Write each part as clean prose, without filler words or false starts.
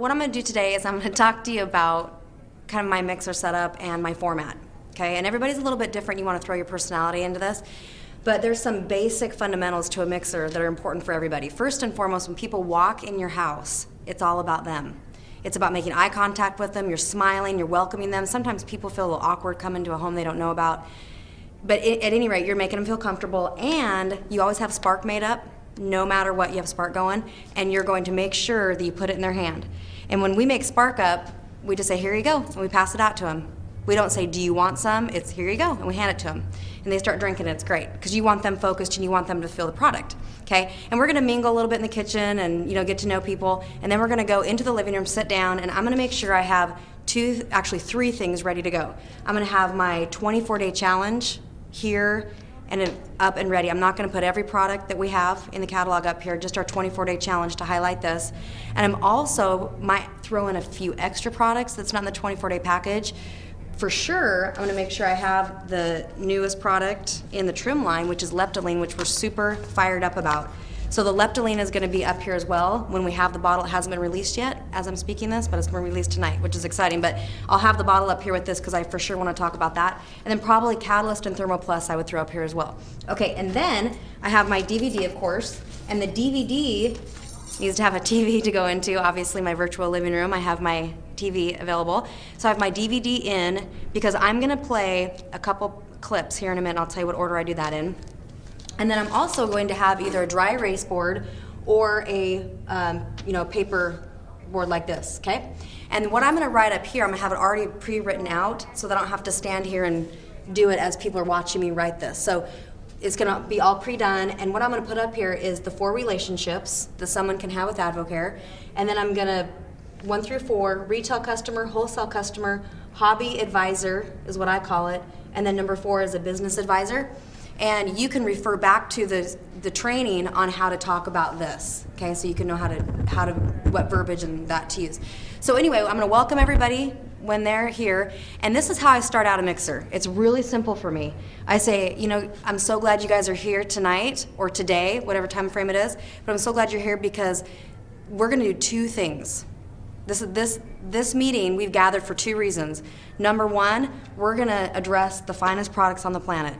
What I'm going to do today is I'm going to talk to you about kind of my mixer setup and my format, okay? And everybody's a little bit different. You want to throw your personality into this, but there's some basic fundamentals to a mixer that are important for everybody. First and foremost, when people walk in your house, it's all about them. It's about making eye contact with them. You're smiling, you're welcoming them. Sometimes people feel a little awkward coming to a home they don't know about. But at any rate, you're making them feel comfortable, and you always have spark made up. No matter what, you have spark going, and you're going to make sure that you put it in their hand. And when we make spark up, we just say, here you go, and we pass it out to them. We don't say, do you want some? It's here you go, and we hand it to them. And they start drinking it. It's great, because you want them focused and you want them to feel the product, okay? And we're gonna mingle a little bit in the kitchen and get to know people, and then we're gonna go into the living room, sit down, and I'm gonna make sure I have three things ready to go. I'm gonna have my 24-day challenge here and up and ready. I'm not going to put every product that we have in the catalog up here, just our 24-day challenge to highlight this. And I'm also might throw in a few extra products that's not in the 24-day package. For sure, I'm going to make sure I have the newest product in the trim line, which is Leptoline, which we're super fired up about. So the Leptoline is going to be up here as well when we have the bottle. It hasn't been released yet as I'm speaking this, but it's going to be released tonight, which is exciting. But I'll have the bottle up here with this because I for sure want to talk about that. And then probably Catalyst and Thermo Plus I would throw up here as well. Okay, and then I have my DVD, of course, and the DVD needs to have a TV to go into. Obviously, my virtual living room, I have my TV available. So I have my DVD in because I'm going to play a couple clips here in a minute. I'll tell you what order I do that in. And then I'm also going to have either a dry erase board or a paper board like this, okay? And what I'm gonna write up here, I'm gonna have it already pre-written out so that I don't have to stand here and do it as people are watching me write this. So it's gonna be all pre-done, and what I'm gonna put up here is the 4 relationships that someone can have with AdvoCare, and then I'm gonna 1 through 4, retail customer, wholesale customer, hobby advisor is what I call it, and then number 4 is a business advisor. And you can refer back to the training on how to talk about this, okay? So you can know what verbiage and that to use. So anyway, I'm gonna welcome everybody when they're here, and this is how I start out a mixer. It's really simple for me. I say, I'm so glad you guys are here tonight, or today, whatever time frame it is, but I'm so glad you're here because we're gonna do 2 things. This meeting we've gathered for 2 reasons. Number 1, we're gonna address the finest products on the planet.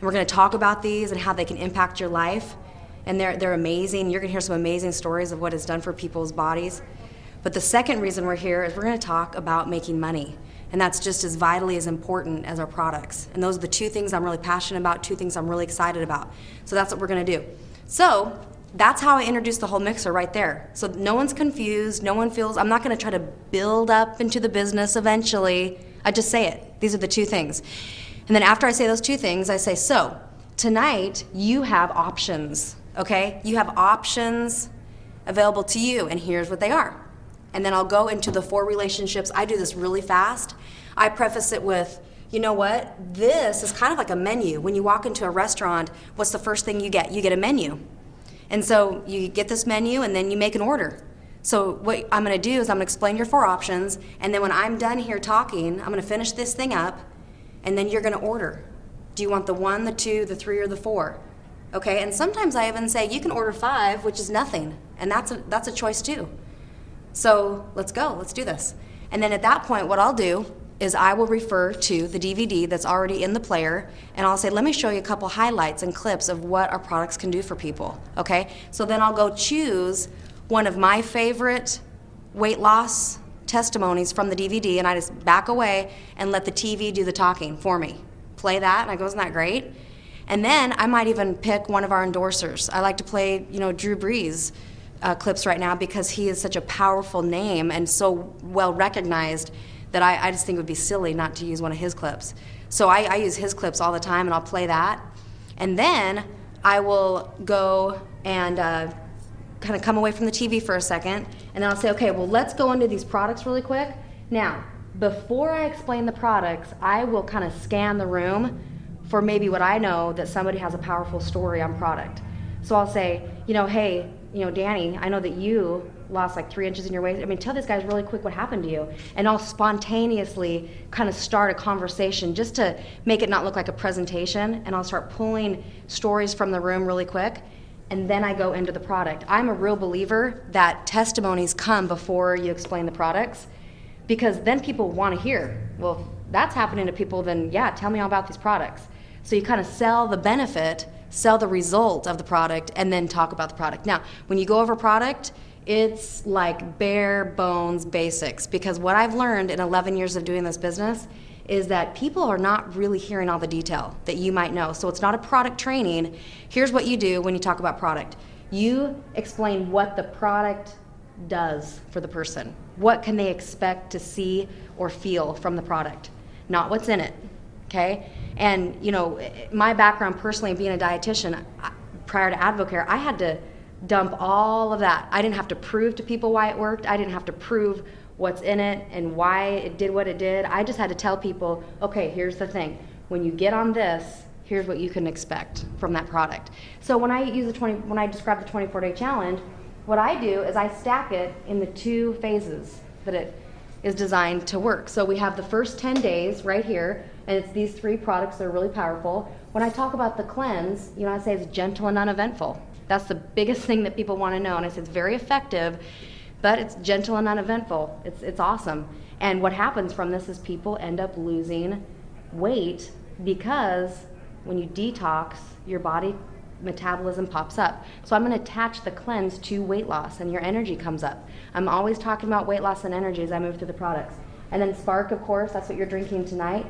We're going to talk about these and how they can impact your life, and they're amazing. You're going to hear some amazing stories of what it's done for people's bodies. But the second reason we're here is we're going to talk about making money, and that's just as vitally as important as our products. And those are the 2 things I'm really passionate about, 2 things I'm really excited about. So that's what we're going to do. So that's how I introduce the whole mixer right there. So no one's confused, no one feels, I'm not going to try to build up into the business eventually. I just say it. These are the 2 things. And then after I say those 2 things, I say, so tonight you have options, okay? You have options available to you, and here's what they are. And then I'll go into the 4 relationships. I do this really fast. I preface it with, you know what? This is kind of like a menu. When you walk into a restaurant, what's the first thing you get? You get a menu. And so you get this menu, and then you make an order. So what I'm gonna do is I'm gonna explain your 4 options, and then when I'm done here talking, I'm gonna finish this thing up, and then you're going to order. Do you want the 1, the 2, the 3, or the 4? Okay, and sometimes I even say you can order 5, which is nothing, and that's a choice too. So let's go, let's do this. And then at that point, what I'll do is I will refer to the DVD that's already in the player, and I'll say, let me show you a couple highlights and clips of what our products can do for people, okay? So then I'll go choose one of my favorite weight loss testimonies from the DVD, and I just back away and let the TV do the talking for me. Play that, and I go, isn't that great? And then I might even pick one of our endorsers. I like to play, Drew Brees clips right now because he is such a powerful name and so well recognized that I just think it would be silly not to use one of his clips. So I use his clips all the time, and I'll play that. And then I will go and kind of come away from the TV for a second, and then I'll say, okay, well, let's go into these products really quick. Now, before I explain the products, I will kind of scan the room for maybe what I know that somebody has a powerful story on product. So I'll say, hey, Danny, I know that you lost like 3 inches in your waist. I mean, tell these guys really quick what happened to you. And I'll spontaneously kind of start a conversation just to make it not look like a presentation, and I'll start pulling stories from the room really quick. and then I go into the product. I'm a real believer that testimonies come before you explain the products, because then people want to hear, well, if that's happening to people, then yeah, tell me all about these products. So you kind of sell the benefit, sell the result of the product, and then talk about the product. Now, when you go over product, it's like bare bones basics, because what I've learned in 11 years of doing this business is that people are not really hearing all the detail that you might know. So it's not a product training. Here's what you do when you talk about product. You explain what the product does for the person. What can they expect to see or feel from the product, not what's in it, okay? And you know, my background personally being a dietitian, prior to Advocare, I had to dump all of that. I didn't have to prove to people why it worked. I didn't have to prove what's in it and why it did what it did. I just had to tell people, okay, here's the thing. When you get on this, here's what you can expect from that product. So when I describe the 24-day challenge, what I do is I stack it in the 2 phases that it is designed to work. So we have the first 10 days right here, and it's these 3 products that are really powerful. When I talk about the cleanse, you know, I say it's gentle and uneventful. That's the biggest thing that people want to know, and I say it's very effective, but it's gentle and uneventful. It's awesome. And what happens from this is people end up losing weight, because when you detox, your body metabolism pops up. So I'm going to attach the cleanse to weight loss, and your energy comes up. I'm always talking about weight loss and energy as I move through the products. And then Spark, of course, that's what you're drinking tonight.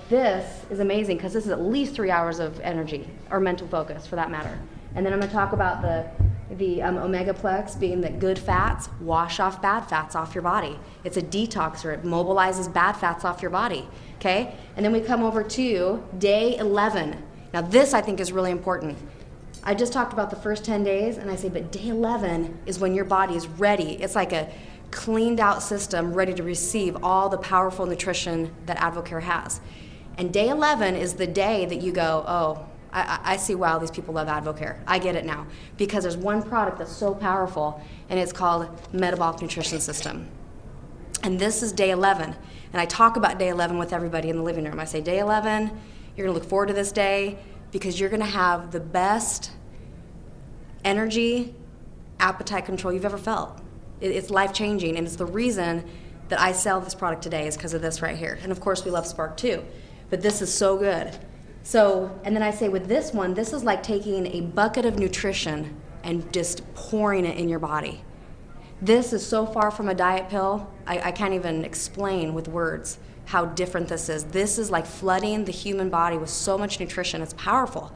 This is amazing, because this is at least 3 hours of energy, or mental focus for that matter. And then I'm going to talk about the Omegaplex, being that good fats wash off bad fats off your body. It's a detoxer. It mobilizes bad fats off your body, okay? And then we come over to day 11. Now this I think is really important. I just talked about the first 10 days, and I say, but day 11 is when your body is ready. It's like a cleaned out system ready to receive all the powerful nutrition that Advocare has. And day 11 is the day that you go, oh, I see, wow, these people love Advocare. I get it now. Because there's one product that's so powerful, and it's called Metabolic Nutrition System. And this is day 11. And I talk about day 11 with everybody in the living room. I say, day 11, you're going to look forward to this day, because you're going to have the best energy, appetite control you've ever felt. It's life-changing, and it's the reason that I sell this product today is because of this right here. And of course, we love Spark too. But this is so good. So, and then I say with this one, this is like taking a bucket of nutrition and just pouring it in your body. This is so far from a diet pill, I can't even explain with words how different this is. This is like flooding the human body with so much nutrition. It's powerful.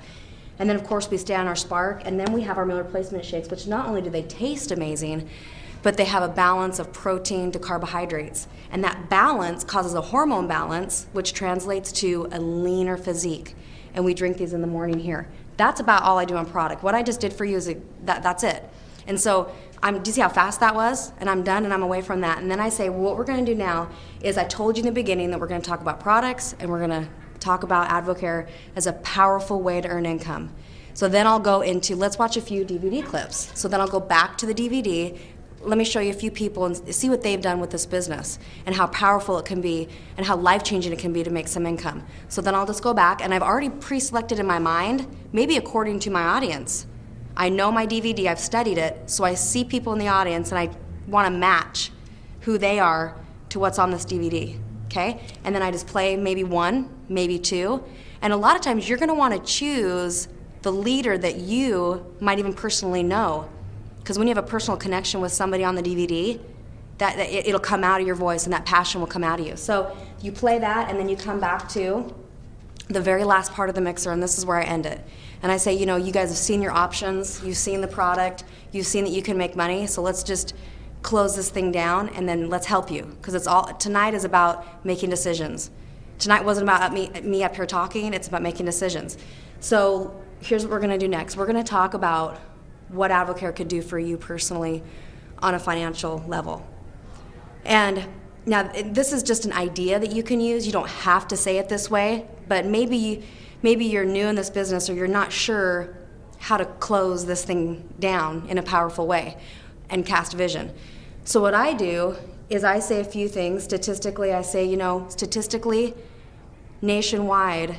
And then of course we stay on our Spark, and then we have our meal replacement shakes, which not only do they taste amazing, but they have a balance of protein to carbohydrates. And that balance causes a hormone balance, which translates to a leaner physique. And we drink these in the morning here. That's about all I do on product. What I just did for you is that's it. And so, do you see how fast that was? And I'm done and I'm away from that. And then I say, well, what we're gonna do now is, I told you in the beginning that we're gonna talk about products, and we're gonna talk about Advocare as a powerful way to earn income. So then I'll go into, let's watch a few DVD clips. So then I'll go back to the DVD. Let me show you a few people and see what they've done with this business, and how powerful it can be, and how life-changing it can be to make some income. So then I'll just go back, and I've already pre-selected in my mind, maybe according to my audience. I know my DVD, I've studied it, so I see people in the audience, and I want to match who they are to what's on this DVD, okay? And then I just play maybe 1, maybe 2, and a lot of times you're going to want to choose the leader that you might even personally know. Because when you have a personal connection with somebody on the DVD, it'll come out of your voice, and that passion will come out of you. So you play that, and then you come back to the very last part of the mixer, and this is where I end it. And I say, you know, you guys have seen your options, you've seen the product, you've seen that you can make money, so let's just close this thing down, and then let's help you. Because tonight is about making decisions. Tonight wasn't about me up here talking, it's about making decisions. So here's what we're gonna do next. We're gonna talk about what Advocare could do for you personally on a financial level. And now this is just an idea that you can use. You don't have to say it this way, but maybe you're new in this business, or you're not sure how to close this thing down in a powerful way and cast vision. So what I do is I say a few things. Statistically, I say, you know, statistically, nationwide,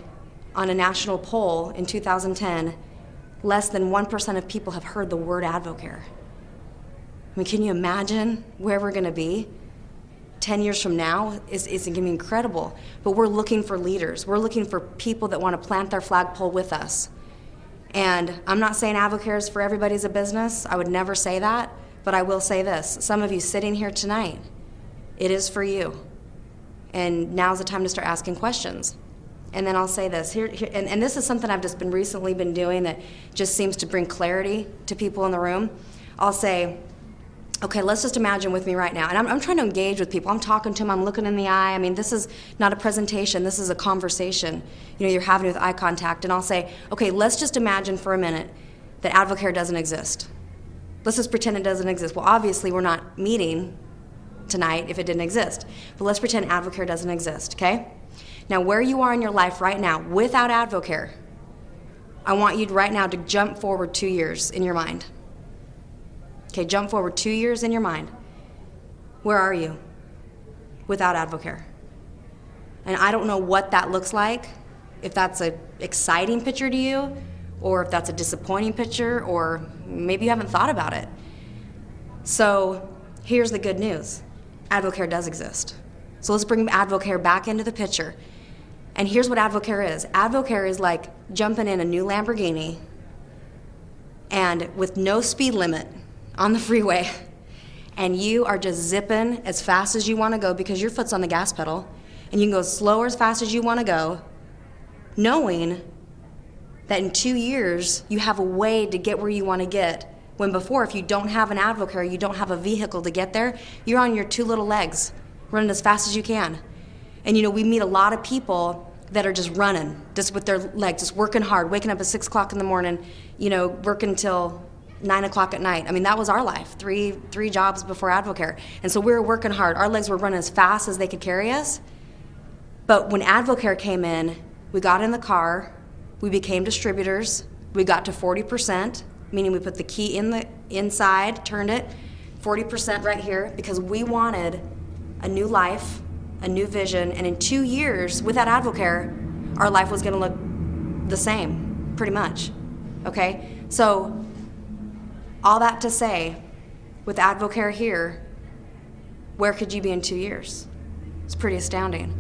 on a national poll in 2010, less than 1% of people have heard the word Advocare. I mean, can you imagine where we're going to be 10 years from now? It's going to be incredible. But we're looking for leaders. We're looking for people that want to plant their flagpole with us. And I'm not saying Advocare is for everybody's a business. I would never say that. But I will say this. Some of you sitting here tonight, it is for you. And now's the time to start asking questions. And then I'll say this, and this is something I've just recently been doing that just seems to bring clarity to people in the room. I'll say, okay, let's just imagine with me right now. And I'm trying to engage with people. I'm talking to them. I'm looking in the eye. I mean, this is not a presentation. This is a conversation. You know, you're having with eye contact. And I'll say, okay, let's just imagine for a minute that Advocare doesn't exist. Let's just pretend it doesn't exist. Well, obviously, we're not meeting tonight if it didn't exist. But let's pretend Advocare doesn't exist, okay? Now, where you are in your life right now without Advocare, I want you right now to jump forward 2 years in your mind. Okay, jump forward 2 years in your mind. Where are you without Advocare? And I don't know what that looks like, if that's an exciting picture to you, or if that's a disappointing picture, or maybe you haven't thought about it. So here's the good news. Advocare does exist. So let's bring Advocare back into the picture. And here's what Advocare is. Advocare is like jumping in a new Lamborghini and with no speed limit on the freeway, and you are just zipping as fast as you want to go because your foot's on the gas pedal, and you can go slow or as fast as you want to go, knowing that in 2 years you have a way to get where you want to get, when before, if you don't have an Advocare, you don't have a vehicle to get there, you're on your 2 little legs, running as fast as you can. And you know, we meet a lot of people that are just running, just with their legs, just working hard, waking up at 6 o'clock in the morning, you know, working until 9 o'clock at night. I mean, that was our life, three jobs before Advocare. And so we were working hard. Our legs were running as fast as they could carry us. But when Advocare came in, we got in the car, we became distributors, we got to 40%, meaning we put the key in the inside, turned it, 40% right here, because we wanted a new life, a new vision, and in 2 years, without Advocare, our life was gonna look the same, pretty much, okay? So, all that to say, with Advocare here, where could you be in 2 years? It's pretty astounding.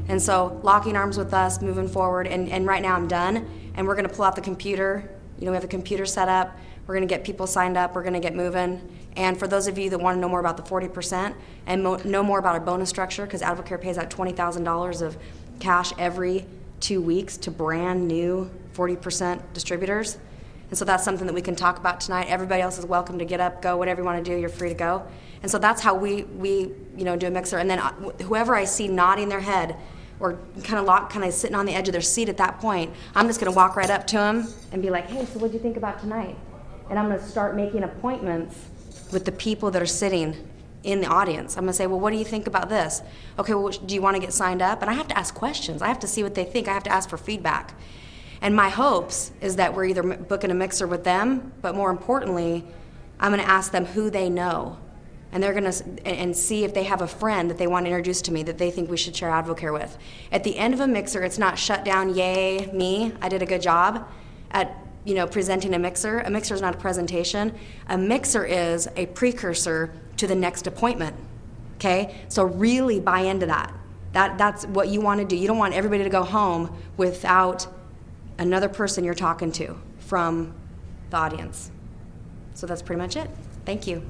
And so locking arms with us, moving forward, and right now I'm done, and we're gonna pull out the computer. You know, we have the computer set up, we're gonna get people signed up, we're gonna get moving. And for those of you that wanna know more about the 40% and know more about our bonus structure, because Advocare pays out $20,000 of cash every 2 weeks to brand new 40% distributors. And so that's something that we can talk about tonight. Everybody else is welcome to get up, go, whatever you want to do, you're free to go. And so that's how we you know, do a mixer. And then whoever I see nodding their head or kind of sitting on the edge of their seat at that point, I'm just going to walk right up to them and be like, hey, so what'd you think about tonight? And I'm going to start making appointments with the people that are sitting in the audience. I'm going to say, well, what do you think about this? Okay, well, do you want to get signed up? And I have to ask questions. I have to see what they think. I have to ask for feedback. And my hopes is that we're either booking a mixer with them, but more importantly, I'm going to ask them who they know. And they're going to and see if they have a friend that they want to introduce to me that they think we should share Advocare with. At the end of a mixer, it's not shut down, yay, me, I did a good job at, you know, presenting a mixer. A mixer is not a presentation. A mixer is a precursor to the next appointment, okay? So really buy into that. That's what you want to do. You don't want everybody to go home without another person you're talking to from the audience. So that's pretty much it. Thank you.